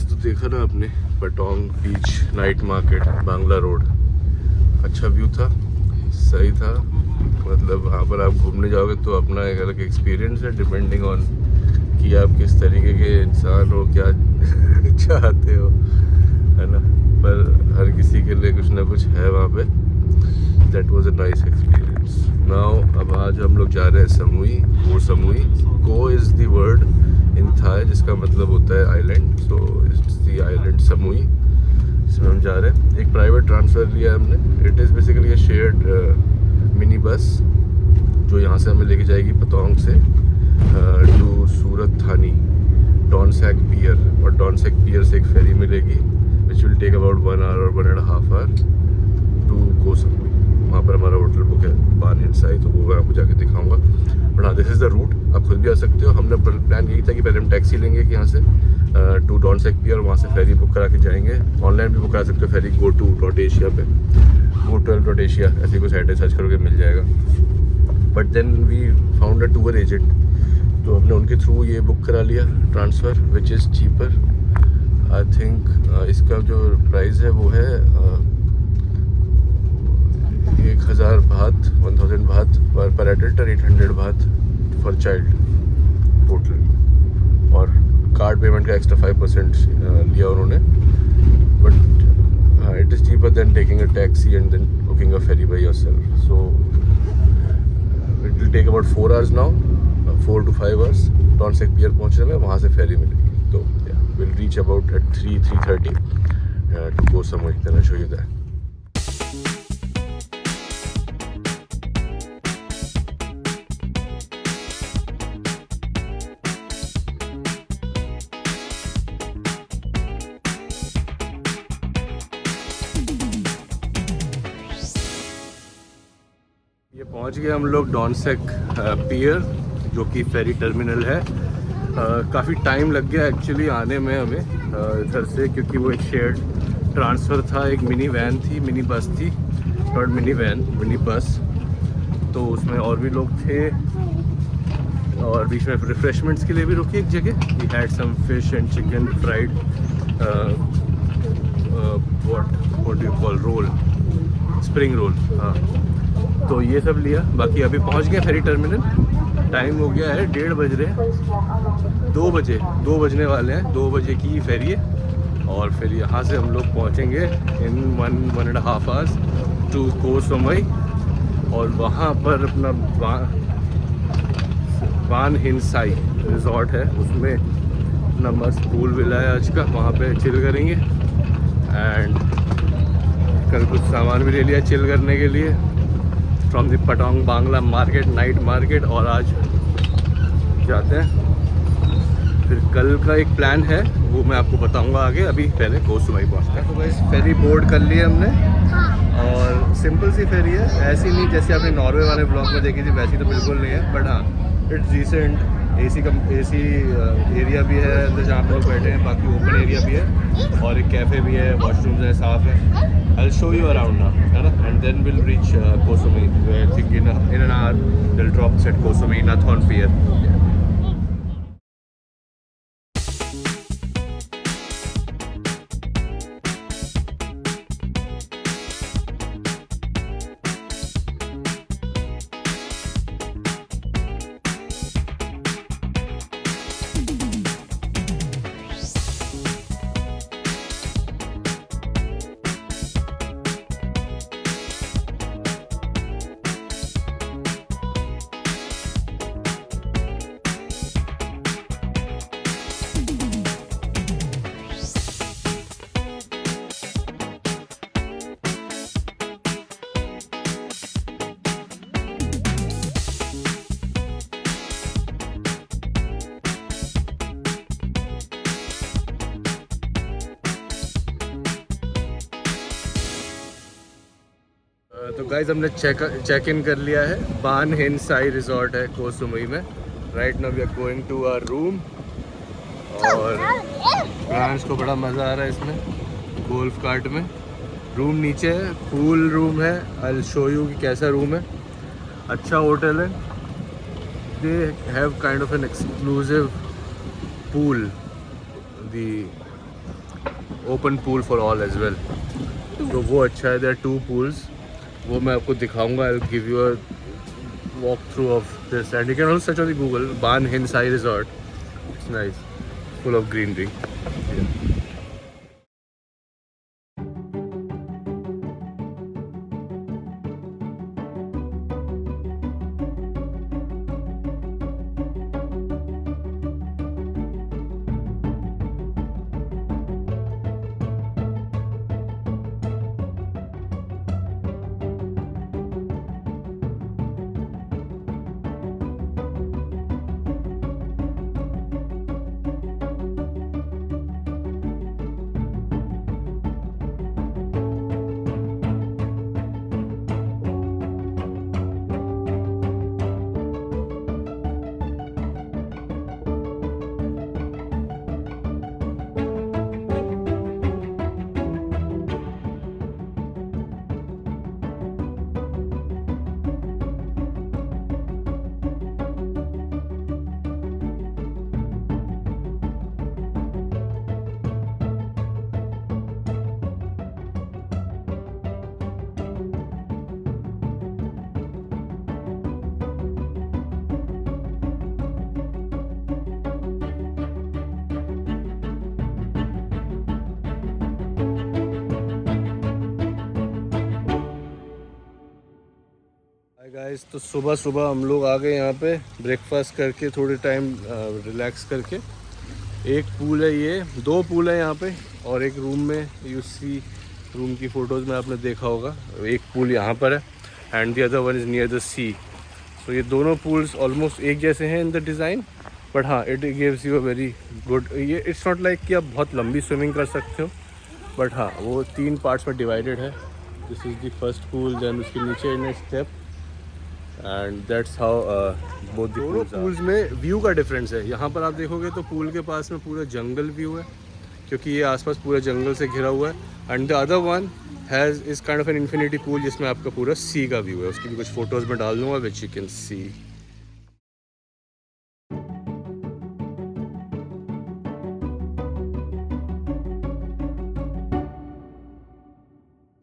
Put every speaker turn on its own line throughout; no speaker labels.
Views तो देखा ना आपने, पटोंग बीच, नाइट मार्केट, बांग्ला रोड। अच्छा व्यू था, सही था। मतलब वहाँ पर आप घूमने जाओगे तो अपना एक अलग एक्सपीरियंस है, डिपेंडिंग ऑन कि आप किस तरीके के इंसान हो, क्या चाहते हो, है ना। पर हर किसी के लिए कुछ ना कुछ है वहाँ पे। That was a nice experience. Now अब आज हम लोग जा रहे हैं Samui, Ko Samui. Ko is the word in Thai जिसका मतलब होता है island, so it's the island Samui जिसमें हम जा रहे हैं। एक प्राइवेट ट्रांसफ़र लिया हमने। It is basically a shared mini bus जो यहाँ से हमें लेके जाएगी पतोंग से टू सूरत थानी, डॉनसैक पियर, और डॉनसैक पियर से एक फेरी मिलेगी which will take about 1 hour और 1.5 आवर टू को समुई। वहाँ पर हमारा होटल बुक है बान हिंसाई, तो वो मैं आपको जाके दिखाऊंगा। बट हाँ, दिस इज़ द रूट, आप खुद भी आ सकते हो। हमने प्लान यही था कि पहले हम टैक्सी लेंगे कि यहाँ से टू डॉनसैक पियर, वहाँ से फेरी बुक करा के जाएंगे। ऑनलाइन भी बुक करा सकते हो फेरी, go2.asia पे, go12.asia ऐसे कोई साइट है, सर्च करोगे मिल जाएगा। But then we found a tour agent, तो हमने उनके थ्रू ये बुक करा लिया transfer, which is cheaper. I think इसका जो प्राइस है वो है 1000 बात, 1000 बात पर एडल्ट और 800 बात फॉर चाइल्ड टोटल। और कार्ड पेमेंट का एक्स्ट्रा 5% लिया उन्होंने। But it is cheaper than taking a taxi and then booking a ferry by yourself. So it will take about 4 hours now, 4 to 5 hours Donsak pier पहुँचने में। वहाँ से ferry मिलेगी, तो will reach about eight 3:30 to Koh Samui. Then I show you that. ये पहुंच गए हम लोग डॉनसैक पियर, जो कि फेरी टर्मिनल है। काफ़ी टाइम लग गया एक्चुअली आने में हमें इधर से, क्योंकि वो एक शेयर्ड ट्रांसफ़र था। एक मिनी वैन थी, मिनी बस थी, not mini van, mini bus. तो उसमें और भी लोग थे, और बीच में रिफ्रेशमेंट्स के लिए भी रुकी एक जगह। We had some fish and chicken fried, what do you call, roll, spring roll, हाँ। तो ये सब लिया। बाकी अभी पहुंच गए फेरी टर्मिनल। टाइम हो गया है 1:30 बज रहे हैं, 2 बजने वाले हैं। 2 बजे की फेरी है, और फिर यहाँ से हम लोग पहुँचेंगे इन 1.5 आवर्स टू को समुई। और वहाँ पर अपना बान हिंसाई रिजॉर्ट है, उसमें अपना मस्त पूल विला है आज का, वहाँ पे चिल करेंगे। एंड कल कुछ सामान भी ले लिया चिल करने के लिए from the Patong Bangla market, night market. और आज जाते हैं फिर। कल का एक प्लान है, वो मैं आपको बताऊंगा आगे। अभी पहले को समुई पहुँचते हैं। तो बस फेरी बोर्ड कर ली है हमने, और सिंपल सी फेरी है, ऐसी नहीं जैसे आपने नॉर्वे वाले ब्लॉग में देखी थी, वैसी तो बिल्कुल नहीं है। बट हाँ, इट्स डिसेंट। एसी एरिया भी है अंदर जहाँ पे लोग बैठे हैं, बाकी ओपन एरिया भी है, और एक कैफ़े भी है, वॉशरूम्स है, साफ़ है। I'll show you around now, है ना, and then we'll reach Ko Samui. I think in an hour they'll drop us at Ko Samui Nathon Pier. तो गाइज हमने चेक इन कर लिया है। बान हिंसाई रिजॉर्ट है को समुई में। Right now we are going to our room, और France को बड़ा मज़ा आ रहा है इसमें, गोल्फ कार्ट में। रूम नीचे है, पूल रूम है। आई विल शो यू कि कैसा रूम है। अच्छा होटल है। They have kind of an exclusive pool, the open pool for all as well, तो वो अच्छा है। देयर 2 पूल्स, वो मैं आपको दिखाऊंगा। I will give you a walk through of this and you can also search on the Google Baan Hinsai resort. It's nice, full of greenery. Hi guys, तो सुबह सुबह हम लोग आ गए यहाँ पे ब्रेकफास्ट करके, थोड़े टाइम रिलैक्स करके। एक पूल है, ये 2 पूल है यहाँ पे, और एक रूम में यू सी, रूम की फ़ोटोज़ में आपने देखा होगा, एक पूल यहाँ पर है and the other one is near the sea. So ये दोनों पूल्स ऑलमोस्ट एक जैसे हैं इन द डिज़ाइन, बट हाँ it gives you a very good, ये इट्स नॉट लाइक कि आप बहुत लंबी स्विमिंग कर सकते हो, बट हाँ वो 3 पार्ट्स में डिवाइडेड है। This is the first pool, then उसके नीचे in step, and that's how both the दोनों पूल्स में व्यू का डिफरेंस है। यहाँ पर आप देखोगे तो पूल के पास में पूरा जंगल व्यू है, क्योंकि ये आसपास पूरा जंगल से घिरा हुआ है। And the other one has this kind of an infinity pool, जिसमें आपका पूरा सी का व्यू है। उसकी भी कुछ फ़ोटोज़ में डाल दूँगा which you can see.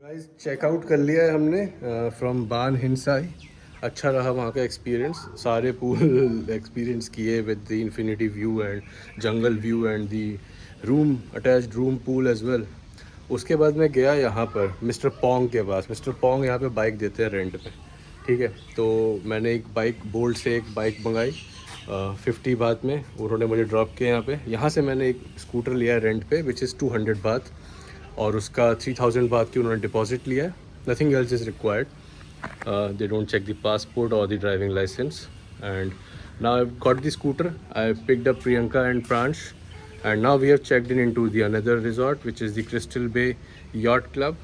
Guys check out कर लिया है हमने फ्रॉम बान हिनसाई। अच्छा रहा वहाँ का एक्सपीरियंस, सारे पूल एक्सपीरियंस किए with the infinity view and jungle view and the room, attached room pool as well. उसके बाद मैं गया यहाँ पर मिस्टर पोंग के पास। मिस्टर पोंग यहाँ पे बाइक देते हैं रेंट पे, ठीक है। तो मैंने एक बाइक, बोल्ट से एक बाइक मंगाई 50 बात में, उन्होंने मुझे ड्रॉप किया यहाँ पे। यहाँ से मैंने एक स्कूटर लिया है रेंट पे विच इज़ 200 बात, और उसका 3000 बात की उन्होंने डिपॉजिट लिया है। Nothing else is required, they don't check the passport or the driving license. And now I've got the scooter, I picked up Priyanka and Pransh, and now we have checked in into the another resort which is the Crystal Bay Yacht Club.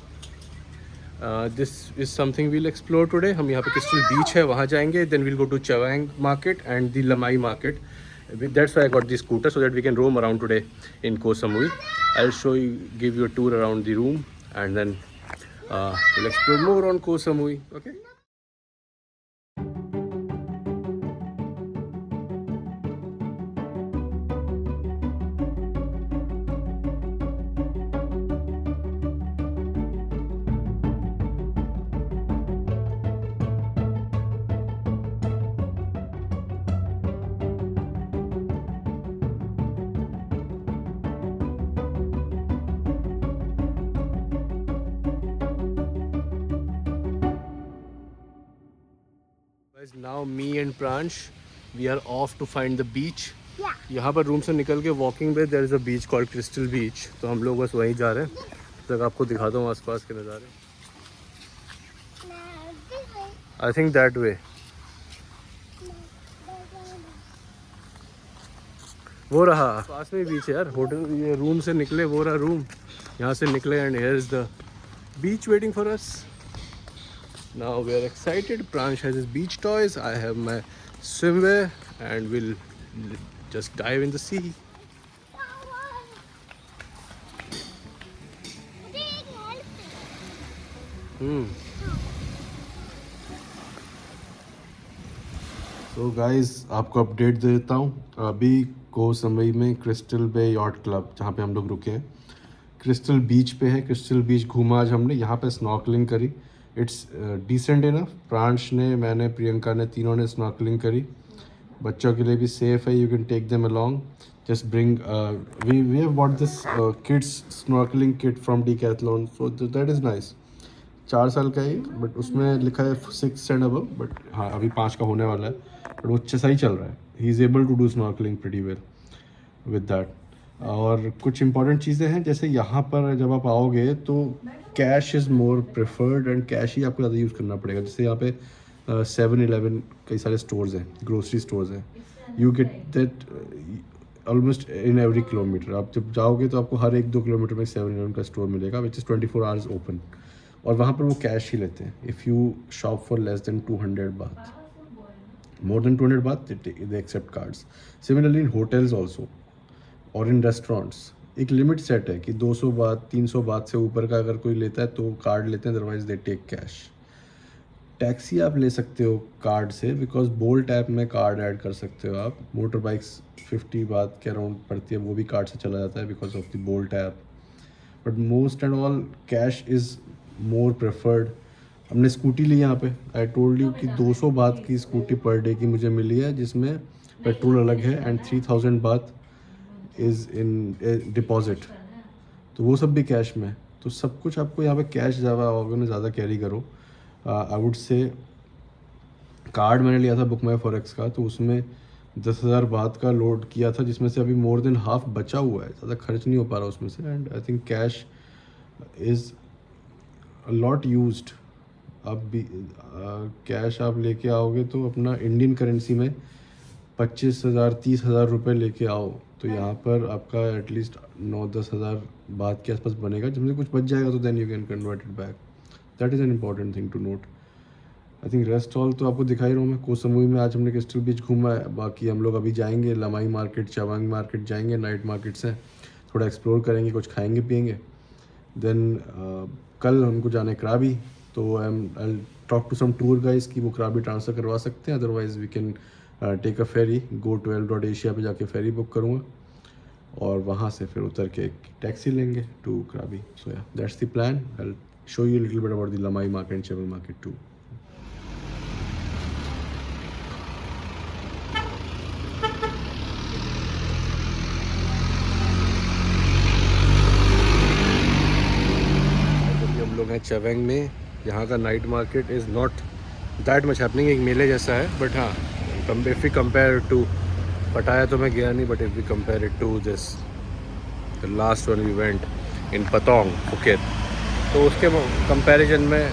This is something we'll explore today. हम यहाँ पे crystal बीच है वहाँ जाएंगे, then we'll go to Chawang market and the Lamai market. That's why I got the scooter, so that we can roam around today in Koh Samui. I'll show you, give you a tour around the room, and then we'll explore more on Koh Samui. Okay. Now me and Pransh, we are off to find the beach. यहाँ पर room से निकल के walking पे there is a beach called Crystal Beach, तो हम लोग बस वहीं जा रहे हैं। तक आपको दिखाता हूँ आसपास के नज़ारे। आई थिंक दैट वे, वो रहा पास में बीच है यार। होटल, ये रूम से निकले, वो रहा रूम, यहाँ से निकले and here is the beach waiting for us. Now we are excited. Pransh has his beach toys. I have my swimwear, and we'll just dive in the sea. So guys, आपको update दे देता हूँ। अभी कोह समई में crystal बे yacht club, जहाँ पे हम लोग रुके हैं,
क्रिस्टल बीच पे है, क्रिस्टल बीच घूमा आज हमने, यहाँ पे स्नॉर्कलिंग करी, इट्स डिसेंट इनफ। प्रांश ने, मैंने, प्रियंका ने, तीनों ने स्नॉर्कलिंग करी। बच्चों के लिए भी सेफ़ है, you can take them along, just bring, we have bought this kids snorkeling kit from Decathlon, so that is nice. 4 साल का ही, बट उसमें लिखा है 6 एंड अबव, बट हाँ अभी 5 का होने वाला है, बट वो अच्छा सही चल रहा है। He is able to do snorkeling pretty well with that. और कुछ इंपॉर्टेंट चीज़ें हैं, जैसे यहाँ पर जब आप आओगे तो cash is more preferred, and cash ही आपको ज़्यादा यूज़ करना पड़ेगा। जैसे यहाँ पे 7-11 कई सारे स्टोर्स हैं, ग्रोसरी स्टोर्स हैं, you get that almost in every kilometre. आप जब जाओगे तो आपको हर 1-2 किलोमीटर में 7-11 का स्टोर मिलेगा, विच इज़ 24 आवर्स ओपन, और वहाँ पर वो कैश ही लेते हैं। If you shop for less than 200 बात, more than 200 baht, they accept cards. Similarly in hotels also और इन रेस्टोरेंट्स एक लिमिट सेट है कि 200 बात 300 बात से ऊपर का अगर कोई लेता है तो कार्ड लेते हैं, otherwise they take cash. Taxi आप ले सकते हो कार्ड से, बिकॉज बोल्ट ऐप में कार्ड ऐड कर सकते हो आप। मोटर बाइक्स 50 बात के अराउंड पड़ती है, वो भी कार्ड से चला जाता है because of the bolt app, but most and all cash is more preferred. हमने स्कूटी ली यहाँ पे, आई टोल्ड यू कि 200 बात की स्कूटी पर डे की मुझे मिली है, जिसमें पेट्रोल अलग है, एंड 3000 बात इज़ इन डिपॉजिट, तो वो सब भी कैश में। तो सब कुछ आपको यहाँ पे कैश ज़्यादा कैरी करो। आई वुड से कार्ड मैंने लिया था बुक माई फॉरेक्स का, तो उसमें 10,000 बात का लोड किया था, जिसमें से अभी मोर देन हाफ बचा हुआ है, ज़्यादा खर्च नहीं हो पा रहा उसमें से, and I think cash is a lot used. आप भी कैश आप लेके आओगे तो अपना इंडियन करेंसी में 25,000-30,000 रुपये लेके आओ, तो यहाँ पर आपका एटलीस्ट 9-10 हज़ार बात के आसपास बनेगा, जिसमें कुछ बच जाएगा तो then you can convert it back. That is an important thing to note. I think rest all तो आपको दिखाई रहा हूँ मैं। कोह समुई में आज हमने क्रिस्टल बीच घूमा है, बाकी हम लोग अभी जाएंगे लमाई मार्केट, चवांग मार्केट जाएंगे, नाइट मार्केट्स हैं, थोड़ा एक्सप्लोर करेंगे, कुछ खाएंगे पिएंगे। देन कल हमको जाना है कराबी, तो I talk to some tour guides कि वो कराबी ट्रांसफ़र करवा सकते हैं, otherwise we can take a ferry, go to L.Asia पे जाके फेरी बुक करूँगा, और वहाँ से फिर उतर के एक टैक्सी लेंगे टू कराबी। सो या that's the plan. I will show you little bit about the Lamai market and Chaweng market too. हम लोग हैं चवंग में। यहाँ का night market is not that much happening, एक मेले जैसा है, बट हाँ इफ़ यू कंपेयर टू पटाया तो मैं गया नहीं, but if you compare it to this the last one we went in Patong Phuket, तो उसके कंपैरिजन में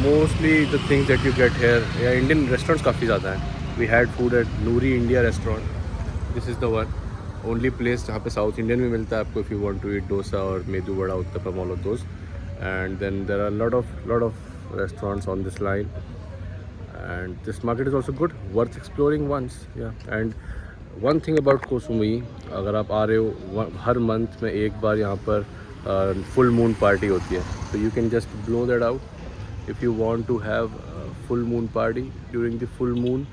mostly the things that you get here, या इंडियन रेस्टोरेंट्स काफ़ी ज़्यादा हैं। We had food at Noori India restaurant, this is the one only place जहाँ पे South Indian भी मिलता है आपको, if you want to eat dosa और medu vada, uttapam, all of those, and then there are lot of restaurants on this line, and this market is also good, worth exploring once. Yeah, and one thing about Koh Samui, अगर आप आ रहे हो हर month में एक बार यहाँ पर full moon party होती है, तो you can just blow that out if you want to have full moon party during the full moon.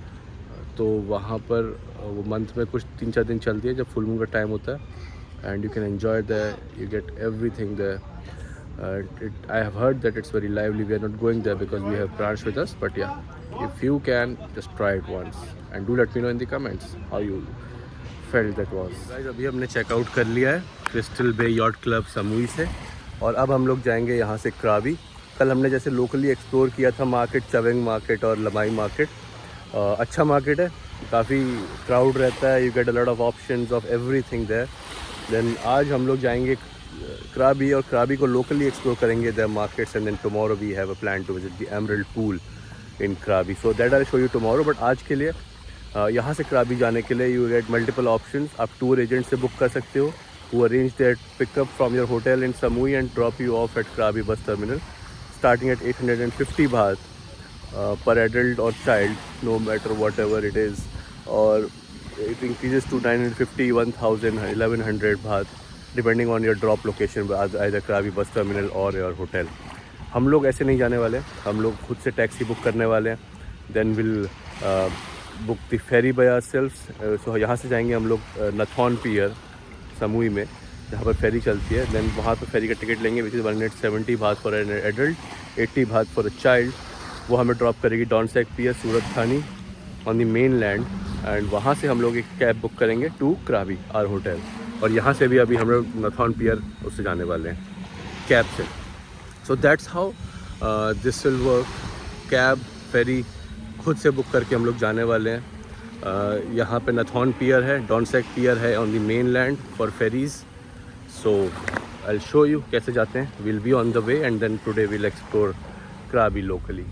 तो वहाँ पर वो मंथ में कुछ 3-4 दिन चलती है जब फुल मून का टाइम होता है, and you can enjoy that, you get everything there. I have heard that it's very lively. We are not going there because we have Pransh with us, but yeah, if you can, just try it once and do let me know in the comments how you felt that was. Guys, अभी हमने checkout कर लिया है crystal बे yacht club Samui से, और अब हम लोग जाएंगे यहाँ से कराबी। कल हमने जैसे लोकली एक्सप्लोर किया था मार्केट, चवंग मार्केट और लमाई मार्केट, अच्छा मार्केट है, काफ़ी क्राउड रहता है, you get a lot of options of everything there. Then आज हम लोग जाएंगे कराबी, और कराबी को लोकली एक्सप्लोर करेंगे their markets, and then tomorrow we have a plan to visit the Emerald Pool in Krabi, so that I show you tomorrow. But आज के लिए यहाँ से कराबी जाने के लिए यू गेट मल्टीपल ऑप्शंस। आप टूर एजेंट से बुक कर सकते हो, who arrange their pickup from your hotel in Samui and drop you off at Krabi bus terminal, starting at 850 baht per adult or child, no matter whatever it is, or it increases to 950, 1000, 1100 baht depending on your drop location, either Krabi bus terminal or your hotel. हम लोग ऐसे नहीं जाने वाले, हम लोग खुद से टैक्सी बुक करने वाले हैं, then we'll book the ferry by ourselves. So यहाँ से जाएंगे हम लोग नथॉन पियर समुई में, जहाँ पर फेरी चलती है, देन वहाँ पर फेरी का टिकट लेंगे विच इज़ 170 बात फॉर एन एडल्ट, 80 बात फॉर अ चाइल्ड। वो हमें ड्रॉप करेगी डॉनसेक पियर सूरत खानी on the main land, and वहाँ से हम लोग एक कैब बुक करेंगे टू क्राबी आर होटल, और यहाँ से भी अभी हम लोग नथॉन पियर उससे जाने वाले हैं कैब से। So that's how this will work. Cab ferry खुद से बुक करके हम लोग जाने वाले हैं। यहाँ पे नथॉन पियर है, डॉनसेक पियर है on the mainland for ferries. So I will show you कैसे जाते हैं। Will be on the way and then today will explore Krabi locally.